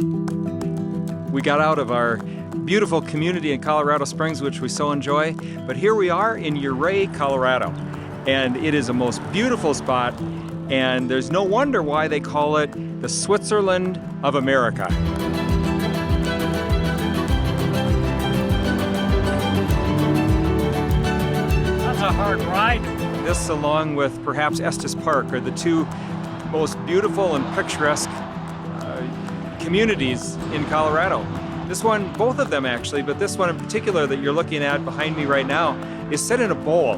We got out of our beautiful community in Colorado Springs, which we so enjoy, but here we are in Ouray, Colorado, and it is a most beautiful spot, and there's no wonder why they call it the Switzerland of America. That's a hard ride. This, along with perhaps Estes Park, are the two most beautiful and picturesque communities in Colorado. This one, both of them actually, but this one in particular that you're looking at behind me right now is set in a bowl.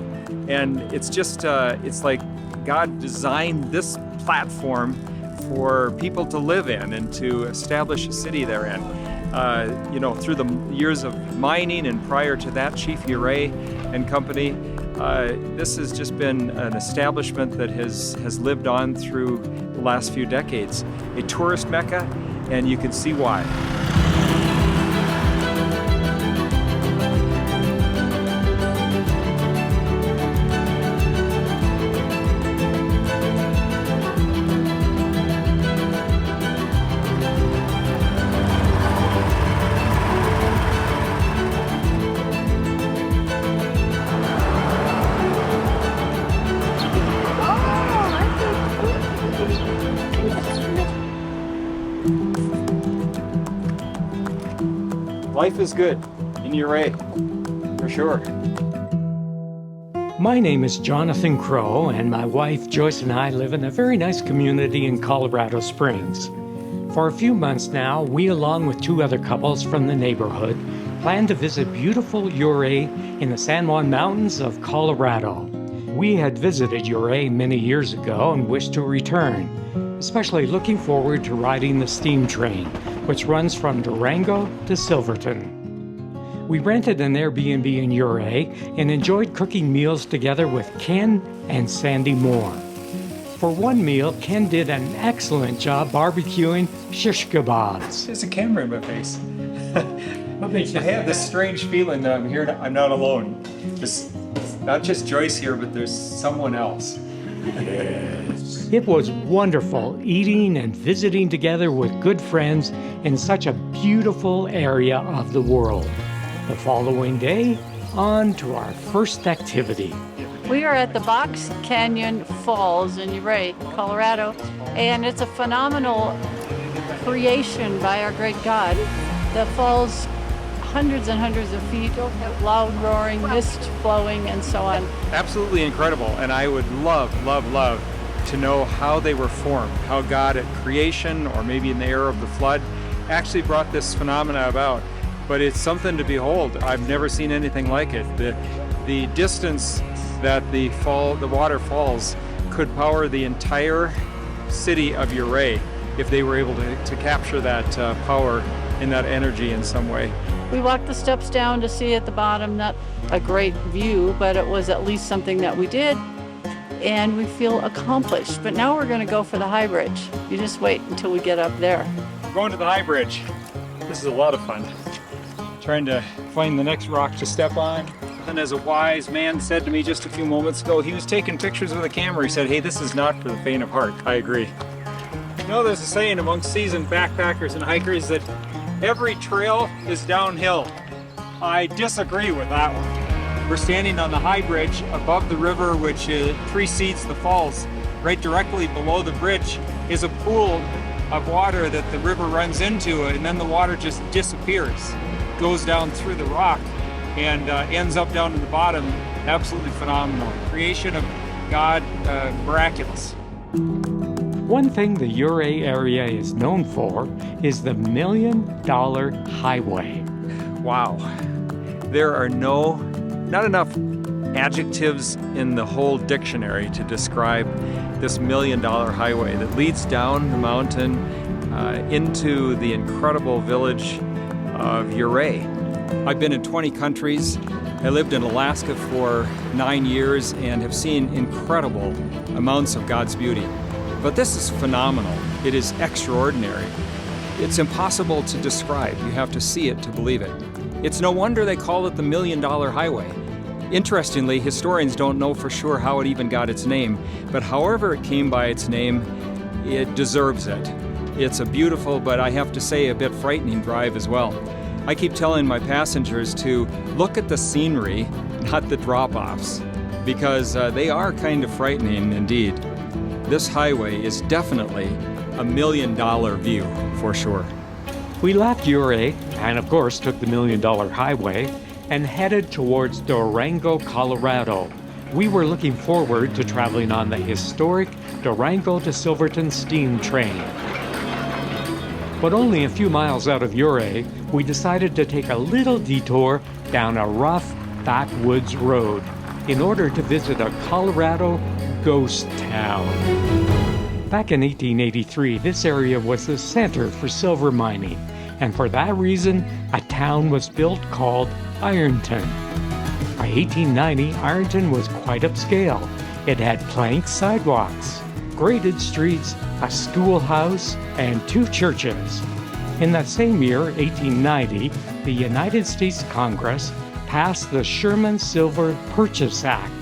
And it's just, it's like God designed this platform for people to live in and to establish a city therein. You know, through the years of mining and prior to that, Chief Ouray and company, this has just been an establishment that has lived on through the last few decades. A tourist mecca, and you can see why. Life is good in Ouray, for sure. My name is Jonathan Crowe, and my wife Joyce and I live in a very nice community in Colorado Springs. For a few months now, we, along with two other couples from the neighborhood, plan to visit beautiful Ouray in the San Juan Mountains of Colorado. We had visited Ouray many years ago and wish to return, especially looking forward to riding the steam train, which runs from Durango to Silverton. We rented an Airbnb in Ouray and enjoyed cooking meals together with Ken and Sandy Moore. For one meal, Ken did an excellent job barbecuing shish kebabs. There's a camera in my face. I have this strange feeling that I'm here, I'm not alone. Not just Joyce here, but there's someone else. It was wonderful eating and visiting together with good friends in such a beautiful area of the world. The following day, on to our first activity. We are at the Box Canyon Falls in Ouray, Colorado, and it's a phenomenal creation by our great God. The falls, hundreds and hundreds of feet, loud roaring, mist flowing, and so on. Absolutely incredible, and I would love to know how they were formed, how God at creation, or maybe in the era of the flood, actually brought this phenomena about. But it's something to behold. I've never seen anything like it. The distance that the water falls could power the entire city of Ouray if they were able to capture that power and that energy in some way. We walked the steps down to see at the bottom, not a great view, but it was at least something that we did, and we feel accomplished. But now we're going to go for the high bridge. You just wait until we get up there. We're going to the high bridge. This is a lot of fun. Trying to find the next rock to step on. And as a wise man said to me just a few moments ago, he was taking pictures with a camera. He said, "Hey, this is not for the faint of heart." I agree. You know, there's a saying among seasoned backpackers and hikers that every trail is downhill. I disagree with that one. We're standing on the high bridge above the river, which precedes the falls. Right directly below the bridge is a pool of water that the river runs into, and then the water just disappears, goes down through the rock, and ends up down to the bottom. Absolutely phenomenal. Creation of God, miraculous. One thing the Ouray area is known for is the $1 Million Highway. Wow. There are not enough adjectives in the whole dictionary to describe this $1 Million Highway that leads down the mountain into the incredible village of Ouray. I've been in 20 countries. I lived in Alaska for 9 years and have seen incredible amounts of God's beauty. But this is phenomenal. It is extraordinary. It's impossible to describe. You have to see it to believe it. It's no wonder they call it the $1 Million Highway. Interestingly, historians don't know for sure how it even got its name, but however it came by its name, it deserves it. It's a beautiful, but I have to say a bit frightening drive as well. I keep telling my passengers to look at the scenery, not the drop-offs, because they are kind of frightening indeed. This highway is definitely a $1 million view for sure. We left Ouray and of course took the $1 Million Highway and headed towards Durango, Colorado. We were looking forward to traveling on the historic Durango to Silverton steam train. But only a few miles out of Ouray, we decided to take a little detour down a rough backwoods road in order to visit a Colorado ghost town. Back in 1883, this area was the center for silver mining, and for that reason, a town was built called Ironton. By 1890, Ironton was quite upscale. It had plank sidewalks, graded streets, a schoolhouse, and 2 churches. In that same year, 1890, the United States Congress passed the Sherman Silver Purchase Act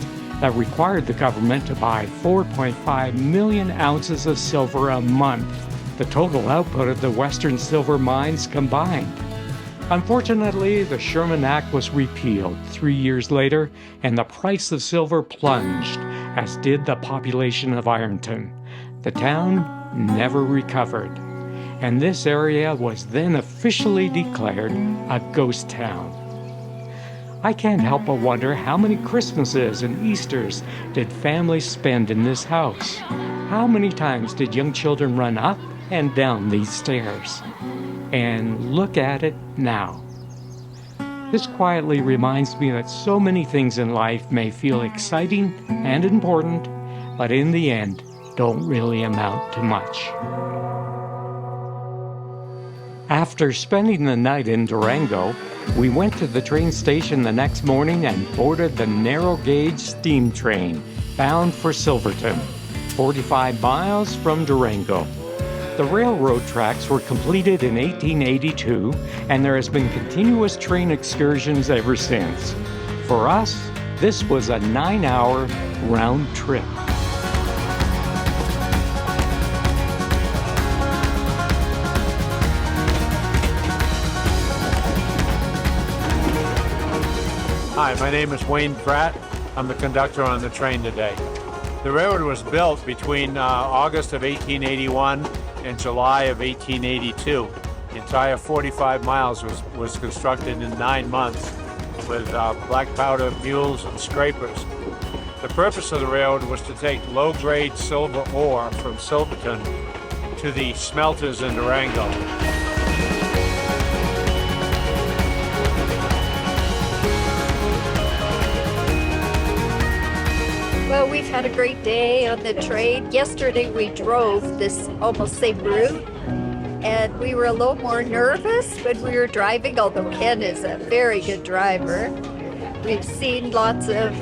that required the government to buy 4.5 million ounces of silver a month, the total output of the Western silver mines combined. Unfortunately, the Sherman Act was repealed 3 years later, and the price of silver plunged, as did the population of Ironton. The town never recovered, and this area was then officially declared a ghost town. I can't help but wonder how many Christmases and Easters did families spend in this house? How many times did young children run up and down these stairs? And look at it now. This quietly reminds me that so many things in life may feel exciting and important, but in the end, don't really amount to much. After spending the night in Durango, we went to the train station the next morning and boarded the narrow-gauge steam train bound for Silverton, 45 miles from Durango. The railroad tracks were completed in 1882, and there has been continuous train excursions ever since. For us, this was a 9-hour round trip. Hi, my name is Wayne Pratt. I'm the conductor on the train today. The railroad was built between August of 1881 and July of 1882. The entire 45 miles was constructed in 9 months with black powder mules and scrapers. The purpose of the railroad was to take low-grade silver ore from Silverton to the smelters in Durango. Well, we've had a great day on the train. Yesterday we drove this almost same route, and we were a little more nervous when we were driving, although Ken is a very good driver. We've seen lots of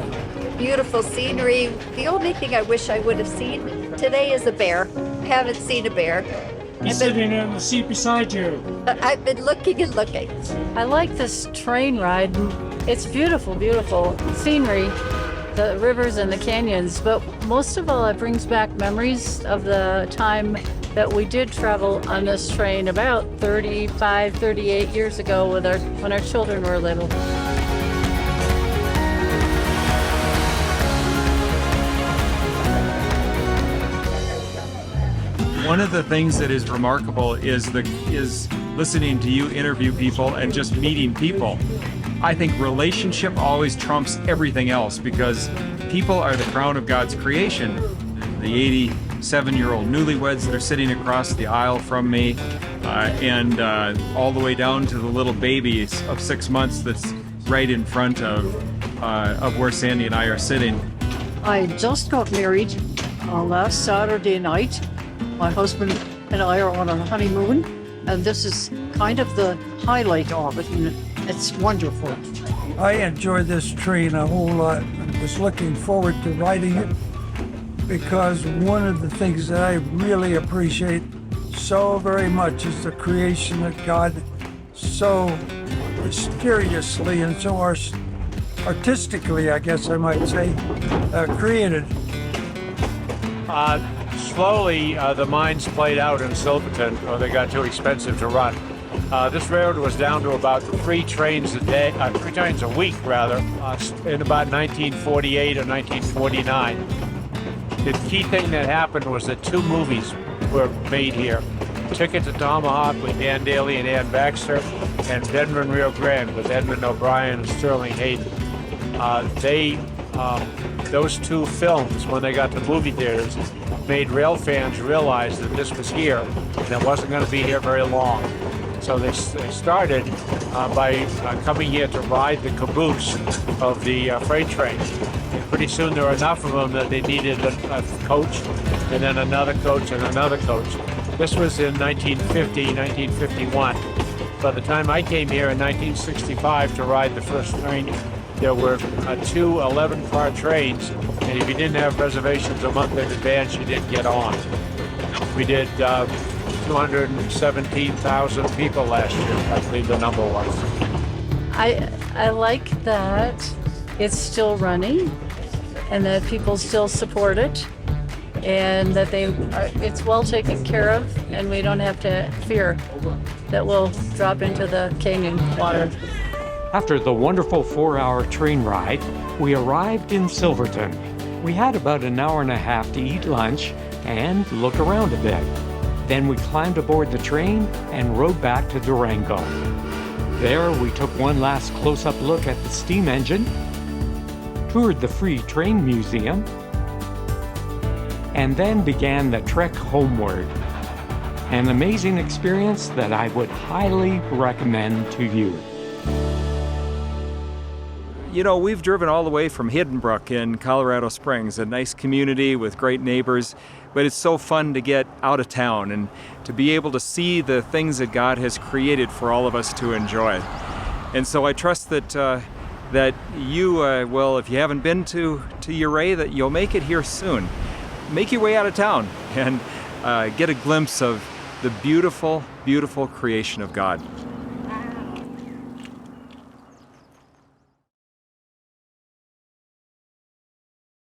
beautiful scenery. The only thing I wish I would have seen today is a bear. I haven't seen a bear. He's sitting in the seat beside you. I've been looking and looking. I like this train ride. It's beautiful, beautiful scenery, the rivers and the canyons, but most of all it brings back memories of the time that we did travel on this train about 35, 38 years ago when our children were little. One of the things that is remarkable is listening to you interview people and just meeting people. I think relationship always trumps everything else because people are the crown of God's creation. The 87-year-old newlyweds that are sitting across the aisle from me, and all the way down to the little baby of 6 months that's right in front of where Sandy and I are sitting. I just got married last Saturday night. My husband and I are on our honeymoon, and this is kind of the highlight of it, and it's wonderful. I enjoy this train a whole lot. I was looking forward to riding it because one of the things that I really appreciate so very much is the creation that God so mysteriously and so artistically, I guess I might say, created. slowly, the mines played out in Silverton, or they got too expensive to run. This railroad was down to about 3 trains a week, rather, in about 1948 or 1949. The key thing that happened was that 2 movies were made here. Ticket to Tomahawk with Dan Daly and Ann Baxter, and Denver Rio Grande with Edmund O'Brien and Sterling Hayden. Those 2 films, when they got to movie theaters, made rail fans realize that this was here and it wasn't going to be here very long. So they started by coming here to ride the caboose of the freight train. And pretty soon there were enough of them that they needed a coach, and then another coach, and another coach. This was in 1950, 1951. By the time I came here in 1965 to ride the first train, there were 2 11-car trains, and if you didn't have reservations a month in advance, you didn't get on. We did 217,000 people last year, I believe the number was. I like that it's still running and that people still support it and that it's well taken care of and we don't have to fear that we'll drop into the canyon water. After the wonderful 4-hour train ride, we arrived in Silverton. We had about an hour and a half to eat lunch and look around a bit. Then we climbed aboard the train and rode back to Durango. There we took one last close-up look at the steam engine, toured the free train museum, and then began the trek homeward. An amazing experience that I would highly recommend to you. You know, we've driven all the way from Hidden Brook in Colorado Springs, a nice community with great neighbors, but it's so fun to get out of town and to be able to see the things that God has created for all of us to enjoy. And so I trust that that you will, if you haven't been to Ouray, that you'll make it here soon. Make your way out of town and get a glimpse of the beautiful, beautiful creation of God.